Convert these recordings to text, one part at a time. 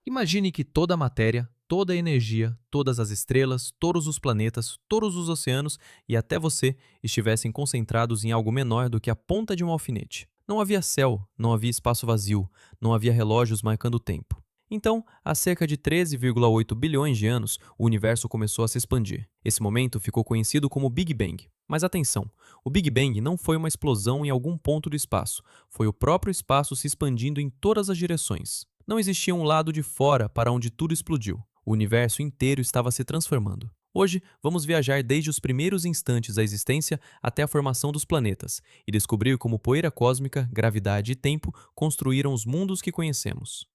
Imagine que toda a matéria, toda a energia, todas as estrelas, todos os planetas, todos os oceanos e até você estivessem concentrados em algo menor do que a ponta de um alfinete. Não havia céu, não havia espaço vazio, não havia relógios marcando o tempo. Então, há cerca de 13,8 bilhões de anos, o universo começou a se expandir. Esse momento ficou conhecido como Big Bang. Mas atenção, o Big Bang não foi uma explosão em algum ponto do espaço, foi o próprio espaço se expandindo em todas as direções. Não existia um lado de fora para onde tudo explodiu. O universo inteiro estava se transformando. Hoje, vamos viajar desde os primeiros instantes da existência até a formação dos planetas e descobrir como poeira cósmica, gravidade e tempo construíram os mundos que conhecemos.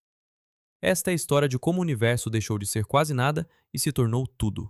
Esta é a história de como o universo deixou de ser quase nada e se tornou tudo.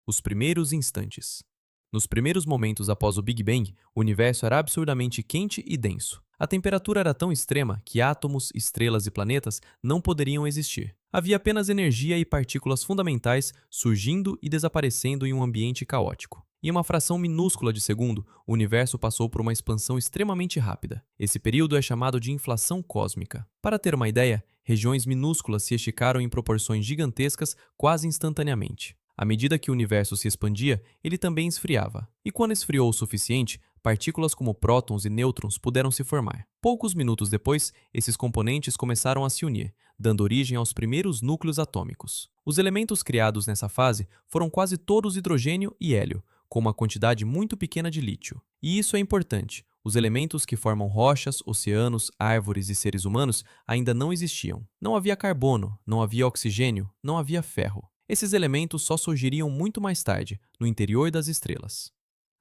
Os primeiros instantes. Nos primeiros momentos após o Big Bang, o universo era absurdamente quente e denso. A temperatura era tão extrema que átomos, estrelas e planetas não poderiam existir. Havia apenas energia e partículas fundamentais surgindo e desaparecendo em um ambiente caótico. Em uma fração minúscula de segundo, o universo passou por uma expansão extremamente rápida. Esse período é chamado de inflação cósmica. Para ter uma ideia, regiões minúsculas se esticaram em proporções gigantescas quase instantaneamente. À medida que o universo se expandia, ele também esfriava. E quando esfriou o suficiente, partículas como prótons e nêutrons puderam se formar. Poucos minutos depois, esses componentes começaram a se unir, dando origem aos primeiros núcleos atômicos. Os elementos criados nessa fase foram quase todos hidrogênio e hélio, com uma quantidade muito pequena de lítio. E isso é importante. Os elementos que formam rochas, oceanos, árvores e seres humanos ainda não existiam. Não havia carbono, não havia oxigênio, não havia ferro. Esses elementos só surgiriam muito mais tarde, no interior das estrelas.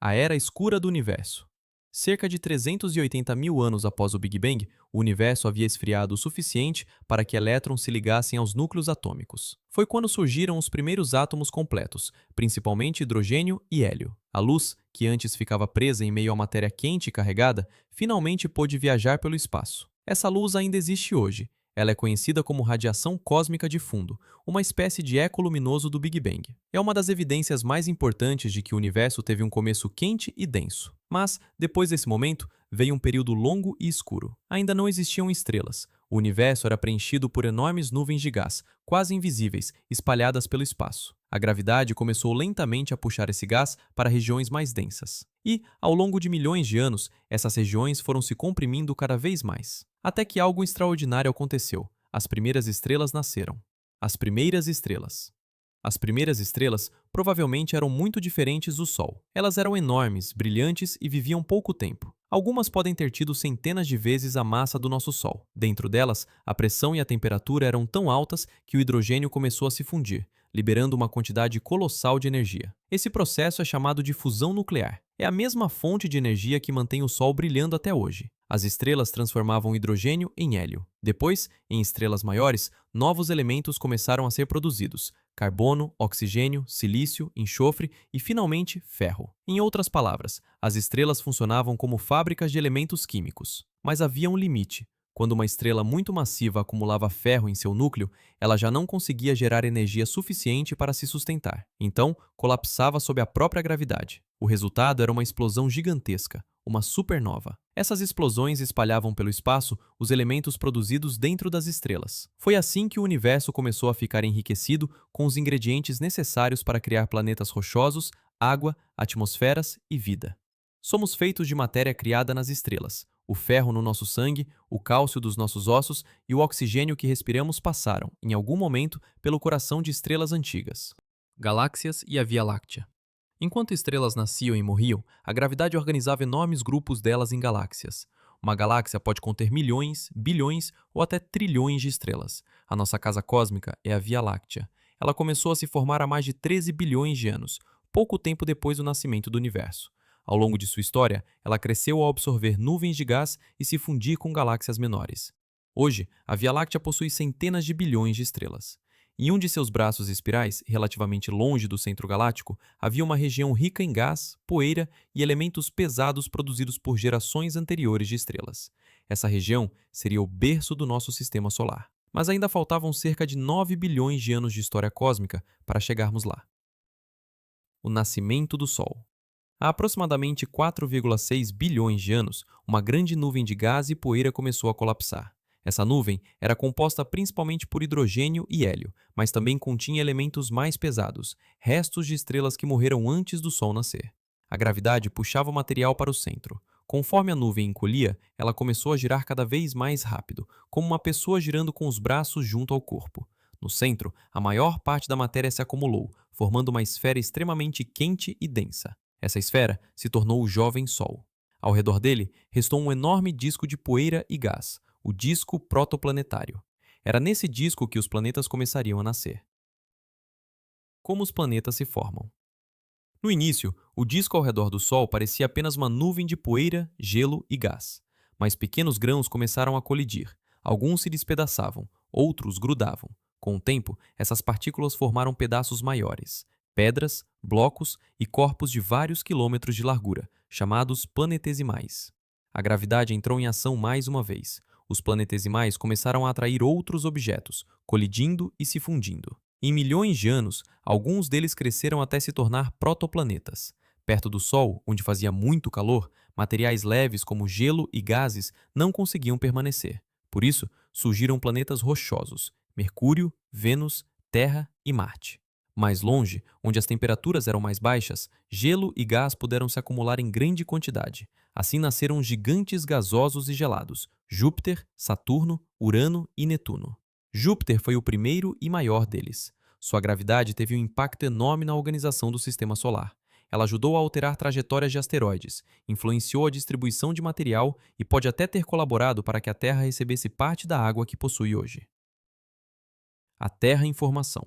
A Era Escura do Universo. Cerca de 380 mil anos após o Big Bang, o universo havia esfriado o suficiente para que elétrons se ligassem aos núcleos atômicos. Foi quando surgiram os primeiros átomos completos, principalmente hidrogênio e hélio. A luz, que antes ficava presa em meio à matéria quente e carregada, finalmente pôde viajar pelo espaço. Essa luz ainda existe hoje. Ela é conhecida como radiação cósmica de fundo, uma espécie de eco luminoso do Big Bang. É uma das evidências mais importantes de que o universo teve um começo quente e denso. Mas, depois desse momento, veio um período longo e escuro. Ainda não existiam estrelas. O universo era preenchido por enormes nuvens de gás, quase invisíveis, espalhadas pelo espaço. A gravidade começou lentamente a puxar esse gás para regiões mais densas. E, ao longo de milhões de anos, essas regiões foram se comprimindo cada vez mais. Até que algo extraordinário aconteceu. As primeiras estrelas nasceram. As primeiras estrelas. As primeiras estrelas provavelmente eram muito diferentes do Sol. Elas eram enormes, brilhantes e viviam pouco tempo. Algumas podem ter tido centenas de vezes a massa do nosso Sol. Dentro delas, a pressão e a temperatura eram tão altas que o hidrogênio começou a se fundir, liberando uma quantidade colossal de energia. Esse processo é chamado de fusão nuclear. É a mesma fonte de energia que mantém o Sol brilhando até hoje. As estrelas transformavam hidrogênio em hélio. Depois, em estrelas maiores, novos elementos começaram a ser produzidos: carbono, oxigênio, silício, enxofre e, finalmente, ferro. Em outras palavras, as estrelas funcionavam como fábricas de elementos químicos. Mas havia um limite. Quando uma estrela muito massiva acumulava ferro em seu núcleo, ela já não conseguia gerar energia suficiente para se sustentar. Então, colapsava sob a própria gravidade. O resultado era uma explosão gigantesca, uma supernova. Essas explosões espalhavam pelo espaço os elementos produzidos dentro das estrelas. Foi assim que o universo começou a ficar enriquecido com os ingredientes necessários para criar planetas rochosos, água, atmosferas e vida. Somos feitos de matéria criada nas estrelas. O ferro no nosso sangue, o cálcio dos nossos ossos e o oxigênio que respiramos passaram, em algum momento, pelo coração de estrelas antigas. Galáxias e a Via Láctea. Enquanto estrelas nasciam e morriam, a gravidade organizava enormes grupos delas em galáxias. Uma galáxia pode conter milhões, bilhões ou até trilhões de estrelas. A nossa casa cósmica é a Via Láctea. Ela começou a se formar há mais de 13 bilhões de anos, pouco tempo depois do nascimento do universo. Ao longo de sua história, ela cresceu ao absorver nuvens de gás e se fundir com galáxias menores. Hoje, a Via Láctea possui centenas de bilhões de estrelas. Em um de seus braços espirais, relativamente longe do centro galáctico, havia uma região rica em gás, poeira e elementos pesados produzidos por gerações anteriores de estrelas. Essa região seria o berço do nosso sistema solar. Mas ainda faltavam cerca de 9 bilhões de anos de história cósmica para chegarmos lá. O nascimento do Sol. Há aproximadamente 4,6 bilhões de anos, uma grande nuvem de gás e poeira começou a colapsar. Essa nuvem era composta principalmente por hidrogênio e hélio, mas também continha elementos mais pesados, restos de estrelas que morreram antes do Sol nascer. A gravidade puxava o material para o centro. Conforme a nuvem encolhia, ela começou a girar cada vez mais rápido, como uma pessoa girando com os braços junto ao corpo. No centro, a maior parte da matéria se acumulou, formando uma esfera extremamente quente e densa. Essa esfera se tornou o jovem Sol. Ao redor dele, restou um enorme disco de poeira e gás, o disco protoplanetário. Era nesse disco que os planetas começariam a nascer. Como os planetas se formam? No início, o disco ao redor do Sol parecia apenas uma nuvem de poeira, gelo e gás. Mas pequenos grãos começaram a colidir. Alguns se despedaçavam, outros grudavam. Com o tempo, essas partículas formaram pedaços maiores, pedras, blocos e corpos de vários quilômetros de largura, chamados planetesimais. A gravidade entrou em ação mais uma vez. Os planetesimais começaram a atrair outros objetos, colidindo e se fundindo. Em milhões de anos, alguns deles cresceram até se tornar protoplanetas. Perto do Sol, onde fazia muito calor, materiais leves como gelo e gases não conseguiam permanecer. Por isso, surgiram planetas rochosos: Mercúrio, Vênus, Terra e Marte. Mais longe, onde as temperaturas eram mais baixas, gelo e gás puderam se acumular em grande quantidade. Assim nasceram gigantes gasosos e gelados: Júpiter, Saturno, Urano e Netuno. Júpiter foi o primeiro e maior deles. Sua gravidade teve um impacto enorme na organização do sistema solar. Ela ajudou a alterar trajetórias de asteroides, influenciou a distribuição de material e pode até ter colaborado para que a Terra recebesse parte da água que possui hoje. A Terra em formação.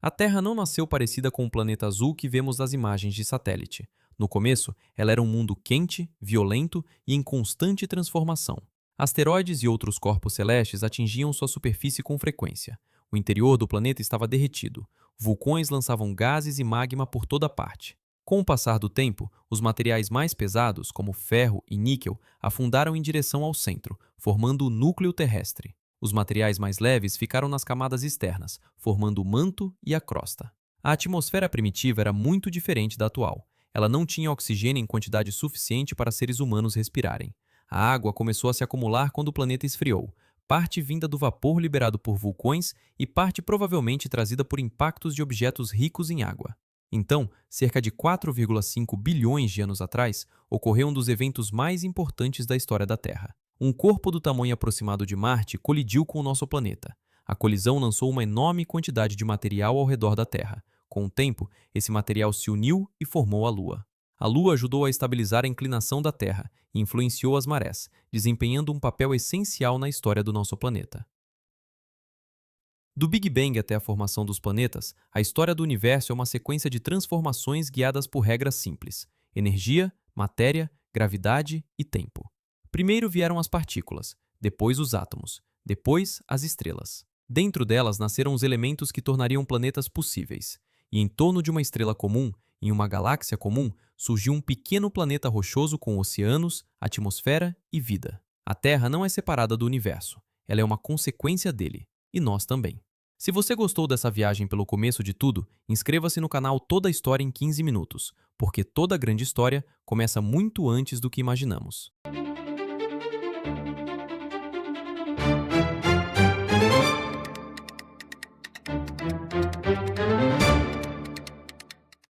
A Terra não nasceu parecida com o planeta azul que vemos nas imagens de satélite. No começo, ela era um mundo quente, violento e em constante transformação. Asteroides e outros corpos celestes atingiam sua superfície com frequência. O interior do planeta estava derretido. Vulcões lançavam gases e magma por toda parte. Com o passar do tempo, os materiais mais pesados, como ferro e níquel, afundaram em direção ao centro, formando o núcleo terrestre. Os materiais mais leves ficaram nas camadas externas, formando o manto e a crosta. A atmosfera primitiva era muito diferente da atual. Ela não tinha oxigênio em quantidade suficiente para seres humanos respirarem. A água começou a se acumular quando o planeta esfriou, parte vinda do vapor liberado por vulcões e parte provavelmente trazida por impactos de objetos ricos em água. Então, cerca de 4,5 bilhões de anos atrás, ocorreu um dos eventos mais importantes da história da Terra. Um corpo do tamanho aproximado de Marte colidiu com o nosso planeta. A colisão lançou uma enorme quantidade de material ao redor da Terra. Com o tempo, esse material se uniu e formou a Lua. A Lua ajudou a estabilizar a inclinação da Terra e influenciou as marés, desempenhando um papel essencial na história do nosso planeta. Do Big Bang até a formação dos planetas, a história do universo é uma sequência de transformações guiadas por regras simples: energia, matéria, gravidade e tempo. Primeiro vieram as partículas, depois os átomos, depois as estrelas. Dentro delas nasceram os elementos que tornariam planetas possíveis. E em torno de uma estrela comum, em uma galáxia comum, surgiu um pequeno planeta rochoso com oceanos, atmosfera e vida. A Terra não é separada do universo, ela é uma consequência dele, e nós também. Se você gostou dessa viagem pelo começo de tudo, inscreva-se no canal Toda a História em 15 minutos, porque toda grande história começa muito antes do que imaginamos.